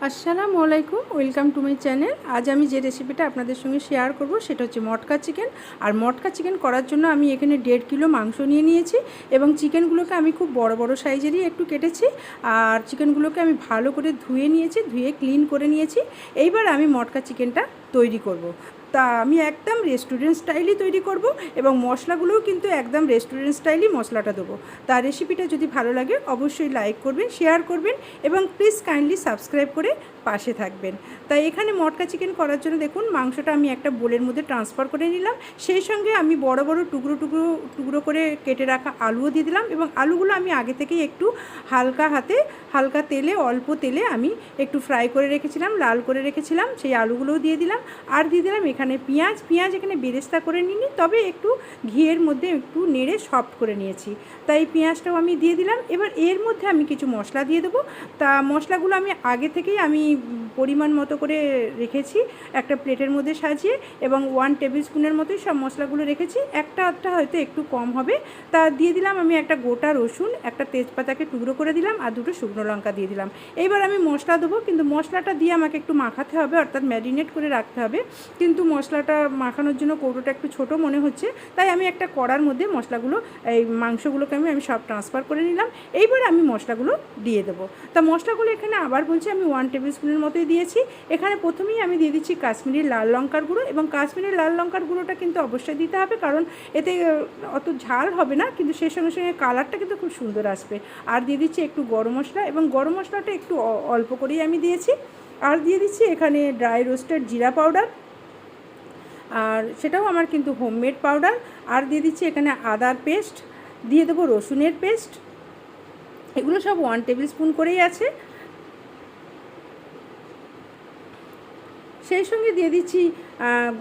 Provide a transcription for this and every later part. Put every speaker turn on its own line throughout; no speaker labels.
আসসালামু আলাইকুম, welcome to my channel. আজ আমি যে রেসিপিটা আপনাদের সঙ্গে শেয়ার করব সেটা হচ্ছে মটকা চিকেন। আর মটকা চিকেন করার জন্য আমি এখানে 1.5 কিলো মাংস নিয়ে নিয়েছি এবং চিকেনগুলোকে আমি খুব বড় বড় সাইজেরই একটু কেটেছি। আর চিকেনগুলোকে আমি ভালো করে ধুয়ে নিয়েছি, ধুয়ে ক্লিন করে নিয়েছি। এইবার আমি মটকা চিকেনটা তৈরি করব। তা আমি একদম রেস্টুরেন্ট স্টাইলই তৈরি করব এবং মশলাগুলোও কিন্তু একদম রেস্টুরেন্ট স্টাইলই মশলাটা দেবো। তা রেসিপিটা যদি ভালো লাগে অবশ্যই লাইক করবেন, শেয়ার করবেন এবং প্লিজ কাইন্ডলি সাবস্ক্রাইব করে পাশে থাকবেন। তাই এখানে মটকা চিকেন করার জন্য দেখুন মাংসটা আমি একটা বোলের মধ্যে ট্রান্সফার করে নিলাম। সেই সঙ্গে আমি বড় বড় টুকরো টুকরো টুকরো করে কেটে রাখা আলুও দিয়ে দিলাম এবং আলুগুলো আমি আগে থেকেই একটু হালকা তেলে, অল্প তেলে আমি একটু ফ্রাই করে রেখেছিলাম, লাল করে রেখেছিলাম। সেই আলুগুলোও দিয়ে দিলাম। আর দিয়ে দিলাম এখানে পেঁয়াজ এখানে বেরেস্তা করে নিইনি, তবে একটু ঘিয়ের মধ্যে একটু নেড়ে সফট করে নিয়েছি। তাই পেঁয়াজটাও আমি দিয়ে দিলাম। এবার এর মধ্যে আমি কিছু মশলা দিয়ে দেবো। তা মশলাগুলো আমি আগে থেকেই আমি পরিমাণ মতো করে রেখেছি একটা প্লেটের মধ্যে সাজিয়ে, এবং 1 টেবিল স্পুনের মতোই সব মশলাগুলো রেখেছি। একটা হয়তো একটু কম হবে। তা দিয়ে দিলাম আমি একটা গোটা রসুন, একটা তেজপাতাকে টুকরো করে দিলাম আর 2টো শুকনো লঙ্কা দিয়ে দিলাম। এইবার আমি মশলা দেবো, কিন্তু মশলাটা দিয়ে আমাকে একটু মাখাতে হবে, অর্থাৎ ম্যারিনেট করে রাখতে হবে। কিন্তু মশলাটা মাখানোর জন্য কৌটোটা একটু ছোট মনে হচ্ছে, তাই আমি একটা কড়ার মধ্যে মশলাগুলো, এই মাংসগুলোকে আমি সব ট্রান্সফার করে নিলাম। এইবার আমি মশলাগুলো দিয়ে দেবো। তা মশলাগুলো এখানে আবার বলছি আমি 1 টেবিল স্পুনের মতোই দিয়েছি। এখানে প্রথমেই আমি দিয়ে দিচ্ছি কাশ্মীরি লাল লঙ্কার গুঁড়ো, এবং কাশ্মীরি লাল লঙ্কার গুঁড়োটা কিন্তু অবশ্যই দিতে হবে, কারণ এতে অত ঝাল হবে না, কিন্তু সেই সঙ্গে সঙ্গে কালারটা কিন্তু খুব সুন্দর আসবে। আর দিয়ে দিচ্ছি একটু গরম মশলা, এবং গরম মশলাটা একটু অল্প করেই আমি দিয়েছি। আর দিয়ে দিচ্ছি এখানে ড্রাই রোস্টেড জিরা পাউডার, আর সেটাও আমার কিন্তু হোমমেড পাউডার। আর দিয়ে দিচ্ছি এখানে আদার পেস্ট, দিয়ে দেবো রসুনের পেস্ট। এগুলো সব 1 টেবিল স্পুন করেই আছে। সেই সঙ্গে দিয়ে দিচ্ছি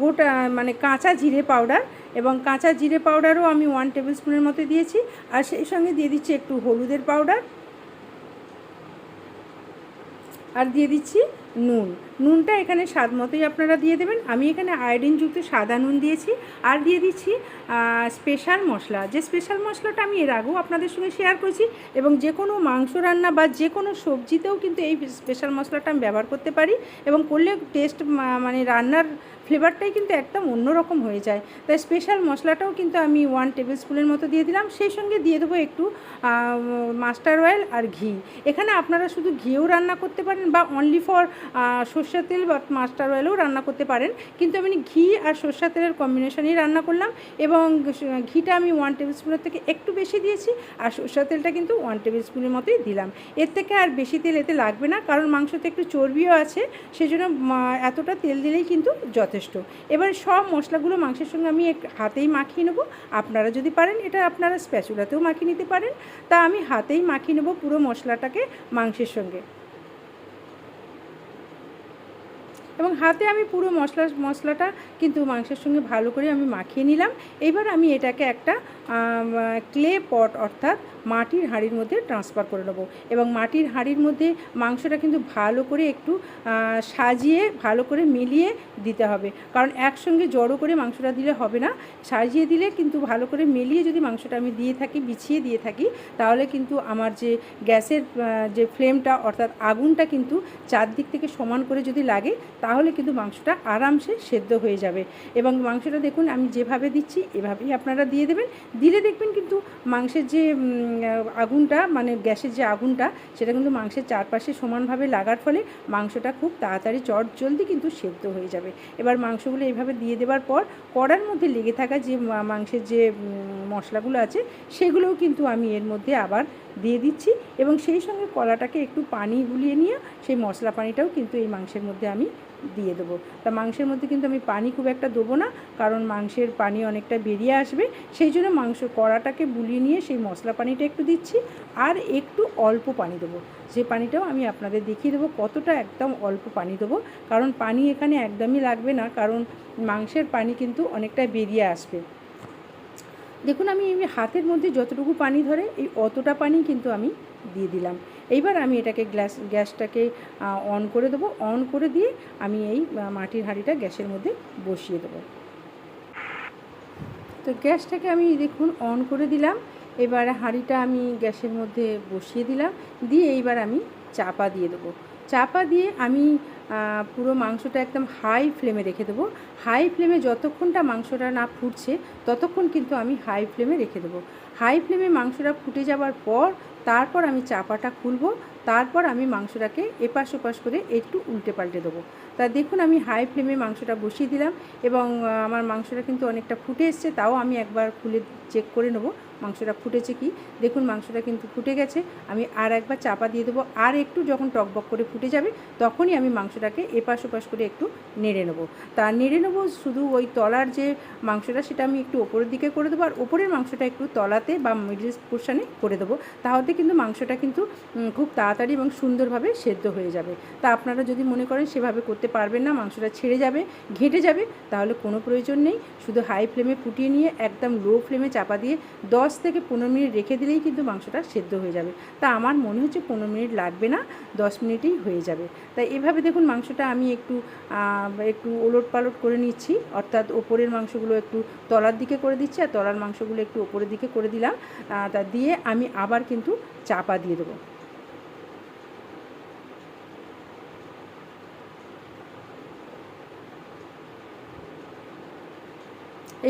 গোটা মানে কাঁচা জিরে পাউডার, এবং কাঁচা জিরে পাউডারও আমি 1 টেবিল স্পুনের মতো দিয়েছি। আর সেই সঙ্গে দিয়ে দিচ্ছি একটু হলুদের পাউডার, আর দিয়ে দিচ্ছি নুনটা এখানে স্বাদ মতোই আপনারা দিয়ে দেবেন। আমি এখানে আয়োডিনযুক্ত সাদা নুন দিয়েছি। আর দিয়ে দিচ্ছি স্পেশাল মশলা, যে স্পেশাল মশলাটা আমি এর আগেও আপনাদের সঙ্গে শেয়ার করেছি, এবং যে কোনো মাংস রান্না বা যে কোনো সবজিতেও কিন্তু এই স্পেশাল মশলাটা আমি ব্যবহার করতে পারি, এবং করলে টেস্ট মানে রান্নার ফ্লেভারটাই কিন্তু একদম অন্যরকম হয়ে যায়। তাই স্পেশাল মশলাটাও কিন্তু আমি 1 টেবিল স্পুনের মতো দিয়ে দিলাম। সেই সঙ্গে দিয়ে দেবো একটু মাস্টার অয়েল আর ঘি। এখানে আপনারা শুধু ঘিও রান্না করতে পারেন, বা অনলি ফর সরষের তেল বা মাস্টার অয়েলেও রান্না করতে পারেন, কিন্তু আমি ঘি আর সরষের তেলের কম্বিনেশনেই রান্না করলাম। এবং ঘিটা আমি 1 টেবিল স্পুনের থেকে একটু বেশি দিয়েছি, আর সরষের তেলটা কিন্তু 1 টেবিল স্পুনের মতোই দিলাম। এর থেকে আর বেশি তেল এতে লাগবে না, কারণ মাংসতে একটু চর্বিও আছে, সেজন্য এতটা তেল দিলেই কিন্তু যথেষ্ট। এবার সব মশলাগুলো মাংসের সঙ্গে আমি হাতেই মাখিয়ে নেবো। আপনারা যদি পারেন এটা আপনারা স্প্যাচুলাতেও মাখিয়ে নিতে পারেন। তা আমি হাতেই মাখিয়ে নেবো পুরো মশলাটাকে মাংসের সঙ্গে, এবং হাতে আমি পুরো মশলাটা কিন্তু মাংসের সঙ্গে ভালো করে আমি মাখিয়ে নিলাম। এবার আমি এটাকে একটা ক্লে পট, অর্থাৎ মাটির হাঁড়ির মধ্যে ট্রান্সফার করে নেবো। এবং মাটির হাঁড়ির মধ্যে মাংসটা কিন্তু ভালো করে একটু সাজিয়ে ভালো করে মিলিয়ে দিতে হবে, কারণ একসঙ্গে জড়ো করে মাংসটা দিলে হবে না। সাজিয়ে দিলে কিন্তু ভালো করে মিলিয়ে যদি মাংসটা আমি দিয়ে থাকি, বিছিয়ে দিয়ে থাকি, তাহলে কিন্তু আমার যে গ্যাসের যে ফ্লেমটা, অর্থাৎ আগুনটা কিন্তু চারদিক থেকে সমান করে যদি লাগে, তাহলে কিন্তু মাংসটা আরামসে সেদ্ধ হয়ে যাবে। এবং মাংসটা দেখুন আমি যেভাবে দিচ্ছি এভাবেই আপনারা দিয়ে দেবেন। দিলে দেখবেন কিন্তু মাংসের যে আগুনটা, মানে গ্যাসের যে আগুনটা, সেটা কিন্তু মাংসের চারপাশে সমানভাবে লাগার ফলে মাংসটা খুব তাড়াতাড়ি জলদি কিন্তু সেদ্ধ হয়ে যাবে। এবার মাংসগুলো এইভাবে দিয়ে দেওয়ার পর কড়ার মধ্যে লেগে থাকা যে মাংসের যে মশলাগুলো আছে, সেগুলোও কিন্তু আমি এর মধ্যে আবার দিয়ে দিচ্ছি, এবং সেই সঙ্গে কড়াটাকে একটু পানি গুলিয়ে নিয়ে সেই মশলা পানিটাও কিন্তু এই মাংসের মধ্যে আমি দিয়ে দেবো। তা মাংসের মধ্যে কিন্তু আমি পানি খুব একটা দেবো না, কারণ মাংসের পানি অনেকটা বেরিয়ে আসবে। সেই জন্য কড়াটাকে বুলিয়ে নিয়ে সেই মশলা পানিটা একটু দিচ্ছি, আর একটু অল্প পানি দেবো। যে পানিটাও আমি আপনাদের দেখিয়ে দেবো কতটা, একদম অল্প পানি দেবো, কারণ পানি এখানে একদমই লাগবে না, কারণ মাংসের পানি কিন্তু অনেকটা বেরিয়ে আসবে। দেখুন আমি হাতের মধ্যে যতটুকু পানি ধরে এই অতটা পানি কিন্তু আমি দিয়ে দিলাম। এইবার আমি এটাকে গ্যাসটাকে অন করে দেবো। অন করে দিয়ে আমি এই মাটির হাঁড়িটা গ্যাসের মধ্যে বসিয়ে দেবো। তো গ্যাসটাকে আমি দেখুন অন করে দিলাম। এবার হাঁড়িটা আমি গ্যাসের মধ্যে বসিয়ে দিলাম, দিয়ে এইবার আমি চাপা দিয়ে দেবো। চাপা দিয়ে আমি পুরো মাংসটা একদম হাই ফ্লেমে রেখে দেবো। হাই ফ্লেমে যতক্ষণটা মাংসটা না ফুটছে ততক্ষণ কিন্তু আমি হাই ফ্লেমে রেখে দেবো। হাই ফ্লেমে মাংসটা ফুটে যাওয়ার পর তারপর আমি চাপাটা খুলবো। তারপর আমি মাংসটাকে এপাশ ওপাশ করে একটু উল্টে পাল্টে দেবো। তা দেখুন আমি হাই ফ্লেমে মাংসটা বসিয়ে দিলাম এবং আমার মাংসটা কিন্তু অনেকটা ফুটে এসছে। তাও আমি একবার খুলে চেক করে নেবো মাংসটা ফুটেছে কি। দেখুন মাংসটা কিন্তু ফুটে গেছে। আমি আর একবার চাপা দিয়ে দেবো। আর একটু যখন টকবক করে ফুটে যাবে তখনই আমি মাংসটাকে এপাশ ওপাশ করে একটু নেড়ে নেবো। তা নেড়ে নেবো শুধু ওই তলার যে মাংসটা সেটা আমি একটু ওপরের দিকে করে দেবো, আর ওপরের মাংসটা একটু তলাতে বা মিডল পোর্শনে করে দেবো। তাহলে কিন্তু মাংসটা কিন্তু খুব তাড়াতাড়ি এবং সুন্দরভাবে সেদ্ধ হয়ে যাবে। তা আপনারা যদি মনে করেন সেভাবে করতে পারবেন না, মাংসটা ছেড়ে যাবে, ঘেঁটে যাবে, তাহলে কোনো প্রয়োজন নেই। শুধু হাই ফ্লেমে ফুটিয়ে নিয়ে একদম লো ফ্লেমে চাপা দিয়ে 10 থেকে 15 মিনিট রেখে দিলেই কিন্তু মাংসটা সেদ্ধ হয়ে যাবে। তা আমার মনে হচ্ছে 15 মিনিট লাগবে না, 10 মিনিটেই হয়ে যাবে। তাই এভাবে দেখুন মাংসটা আমি একটু ওলট পালট করে নিচ্ছি, অর্থাৎ ওপরের মাংসগুলো একটু তলার দিকে করে দিচ্ছি আর তলার মাংসগুলো একটু ওপরের দিকে করে দিলাম। তা দিয়ে আমি আবার কিন্তু চাপা দিয়ে দেবো।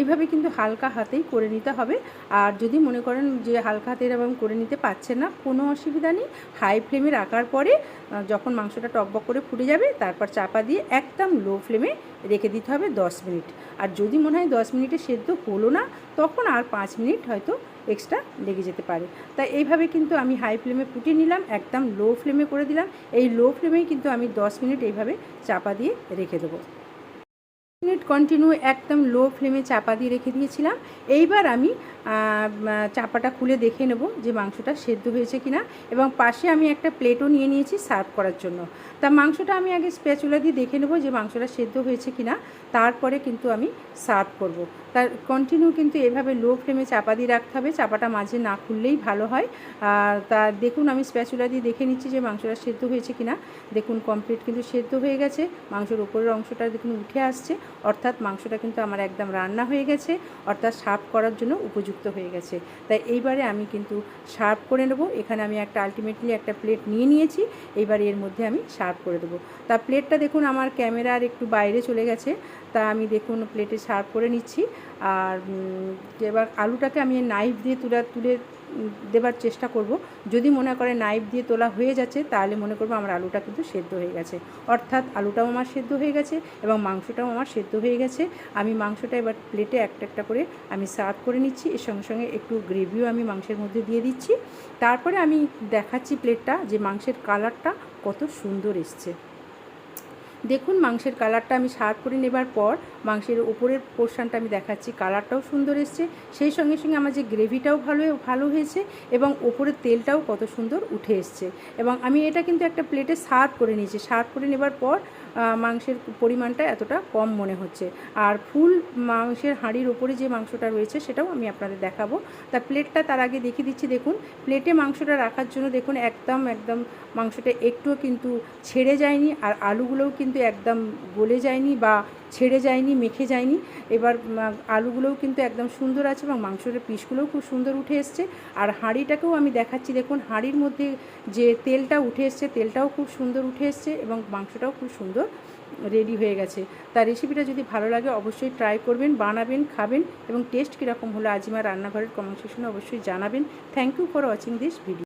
এইভাবে কিন্তু হালকা হাতেই করে নিতে হবে। আর যদি মনে করেন যে হালকা হাতে এরকম করে নিতে পারছেন না, কোনো অসুবিধা নেই। হাই ফ্লেমে রাখার পরে যখন মাংসটা টকবক করে ফুটে যাবে তারপর চাপা দিয়ে একদম লো ফ্লেমে রেখে দিতে হবে 10 মিনিট। আর যদি মনে হয় 10 মিনিটে সেদ্ধ হলো না, তখন আর 5 মিনিট হয়তো এক্সট্রা লেগে যেতে পারে। তাই এইভাবে কিন্তু আমি হাই ফ্লেমে ফুটিয়ে নিলাম, একদম লো ফ্লেমে করে দিলাম। এই লো ফ্লেমেই কিন্তু আমি 10 মিনিট এইভাবে চাপা দিয়ে রেখে দেবো। মিনিট কন্টিনিউ একদম লো ফ্লেমে চাপা দিয়ে রেখে দিয়েছিলাম। এইবার আমি চাপাটা খুলে দেখে নেব যে মাংসটা সেদ্ধ হয়েছে কিনা, এবং পাশে আমি একটা প্লেটও নিয়ে নিয়েছি সার্ভ করার জন্য। তা মাংসটা আমি আগে স্প্যাচুলা দিয়ে দেখে নেব যে মাংসটা সেদ্ধ হয়েছে কিনা, তারপরে কিন্তু আমি সার্ভ করব। তার কন্টিনিউ কিন্তু এভাবে লো ফ্লেমে চাপা দিয়ে রাখতে হবে, চাপাটা মাঝে না খুললেই ভালো হয়। তা দেখুন আমি স্প্যাচুলা দিয়ে দেখে নিচ্ছি যে মাংসটা সেদ্ধ হয়েছে কিনা। দেখুন কমপ্লিট কিন্তু সেদ্ধ হয়ে গেছে, মাংসের উপরের অংশটা দেখুন উঠে আসছে, অর্থাৎ মাংসটা কিন্তু আমার একদম রান্না হয়ে গেছে, অর্থাৎ সার্ভ করার জন্য উপযুক্ত হয়ে গেছে। তাই এইবারে আমি কিন্তু সার্ভ করে নেব। এখানে আমি আলটিমেটলি একটা প্লেট নিয়ে নিয়েছি, এইবারে এর মধ্যে আমি সার্ভ করে দেবো। তা প্লেটটা দেখুন আমার ক্যামেরার একটু বাইরে চলে গেছে, তা আমি দেখুন প্লেটে সার্ভ করে নিচ্ছি। আর এবার আলুটাকে আমি নাইফ দিয়ে তুলে দেবার চেষ্টা করব। যদি মনে করে নাইফ দিয়ে তোলা হয়ে যাচ্ছে তাহলে মনে করবো আমার আলুটা কিন্তু সেদ্ধ হয়ে গেছে, অর্থাৎ আলুটাও আমার সেদ্ধ হয়ে গেছে এবং মাংসটাও আমার সেদ্ধ হয়ে গেছে। আমি মাংসটা এবার প্লেটে একটা একটা করে আমি সার্ভ করে নিচ্ছি। এর সঙ্গে সঙ্গে একটু গ্রেভিও আমি মাংসের মধ্যে দিয়ে দিচ্ছি। তারপরে আমি দেখাচ্ছি প্লেটটা যে মাংসের কালারটা কত সুন্দর এসছে। দেখুন মাংসের কালারটা আমি সার্ভ করে নেবার পর মাংসের উপরের পোর্শনটা আমি দেখাচ্ছি, কালারটাও সুন্দর এসছে, সেই সঙ্গে সঙ্গে আমার যে গ্রেভিটাও ভালো হয়েছে এবং ওপরের তেলটাও কত সুন্দর উঠে এসছে। এবং আমি এটা কিন্তু একটা প্লেটে সার্ভ করে নিয়েছি। সার্ভ করে নেবার পর মাংসের পরিমাণটা এতটা কম মনে হচ্ছে। আর ফুল মাংসের হাঁড়ির ওপরে যে মাংসটা রয়েছে সেটাও আমি আপনাদের দেখাবো। তা প্লেটটা তার আগে দেখিয়ে দিচ্ছি। দেখুন প্লেটে মাংসটা রাখার জন্য দেখুন একদম মাংসটা একটুও কিন্তু ছেড়ে যায়নি, আর আলুগুলোও কিন্তু একদম গলে যায়নি বা ছেড়ে যায়নি, মেখে যায়নি। এবার আলুগুলোও কিন্তু একদম সুন্দর আছে এবং মাংসের পিসগুলোও খুব সুন্দর উঠে এসছে। আর হাঁড়িটাকেও আমি দেখাচ্ছি, দেখুন হাঁড়ির মধ্যে যে তেলটা উঠে এসছে, তেলটাও খুব সুন্দর উঠে এসছে এবং মাংসটাও খুব সুন্দর রেডি হয়ে গেছে। তার রেসিপিটা যদি ভালো লাগে অবশ্যই ট্রাই করবেন, বানাবেন, খাবেন এবং টেস্ট কীরকম হলো আজিমার রান্নাঘরের কমেন্ট সেকশনে অবশ্যই জানাবেন। Thank you for watching this video.